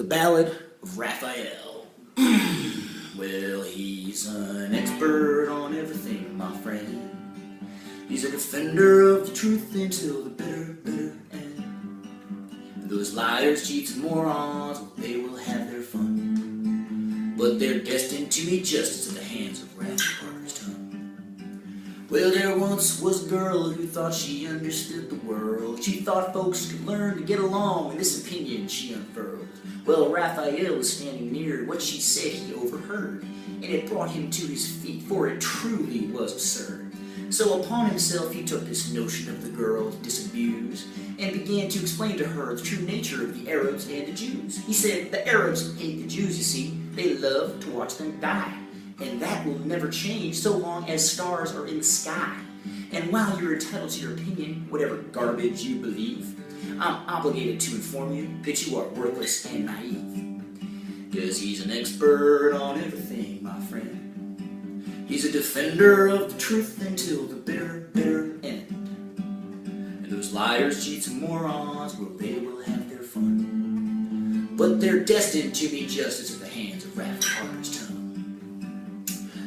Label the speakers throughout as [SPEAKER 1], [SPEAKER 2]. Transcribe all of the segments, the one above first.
[SPEAKER 1] The Ballad of Raphael. Well, he's an expert on everything, my friend. He's a defender of the truth until the bitter, bitter end. And those liars, cheats, and morons, well, they will have their fun, but they're destined to meet justice at the hands of Raphi Parker's tongue. Well, there once was a girl who thought she understood the world. She thought folks could learn to get along, and this opinion she unfurled. Well, Raphael was standing near. What she said he overheard, and it brought him to his feet, for it truly was absurd. So upon himself he took this notion of the girl to disabuse, and began to explain to her the true nature of the Arabs and the Jews. He said, the Arabs hate the Jews, you see. They love to watch them die. And that will never change so long as stars are in the sky. And while you're entitled to your opinion, whatever garbage you believe, I'm obligated to inform you that you are worthless and naive. 'Cause he's an expert on everything, my friend. He's a defender of the truth until the bitter, bitter end. And those liars, cheats, and morons, well, they will have their fun, but they're destined to meet justice at the hands of Raphi Parker's tongue.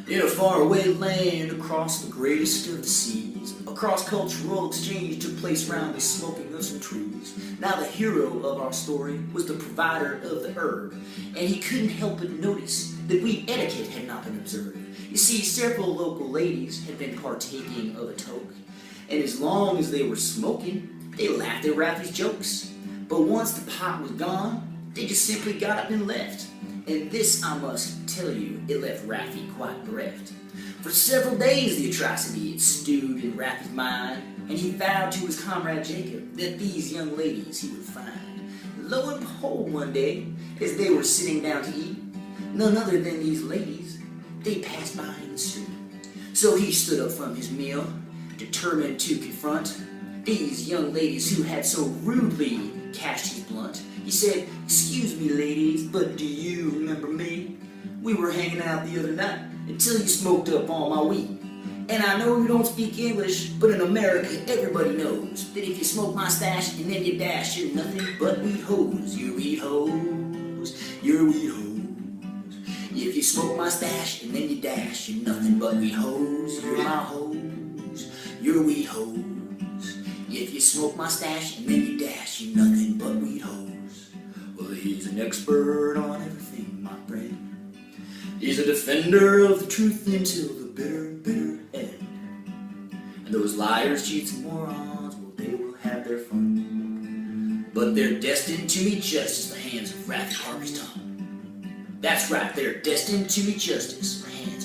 [SPEAKER 1] In a faraway land, across the greatest of the seas, a cross-cultural exchange took place round the smoking of some trees. Now the hero of our story was the provider of the herb, and he couldn't help but notice that weed etiquette had not been observed. You see, several local ladies had been partaking of a toke, and as long as they were smoking, they laughed at Raphi's jokes. But once the pot was gone, they just simply got up and left. And this, I must tell you, it left Raphi quite bereft. For several days the atrocity had stewed in Raphi's mind, and he vowed to his comrade Jacob that these young ladies he would find. Lo and behold, one day, as they were sitting down to eat, none other than these ladies, they passed by in the street. So he stood up from his meal, determined to confront these young ladies who had so rudely cashed his blunt. He said, "Excuse me, ladies, but do you remember me? We were hanging out the other night until you smoked up all my weed. And I know you don't speak English, but in America everybody knows that if you smoke my stash and then you dash, you're nothing but weed hoes. You're weed hoes. You're weed hoes. If you smoke my stash and then you dash, you're nothing but weed hoes. You're my hoes. You're weed hoes. If you smoke my stash and then you dash, you're nothing but weed hoes." Well, he's an expert on everything, my friend. He's a defender of the truth until the bitter, bitter end. And those liars, cheats, and morons, well, they will have their fun, but they're destined to meet justice at the hands of Raphi Parker's tongue. That's right, they're destined to meet justice at the hands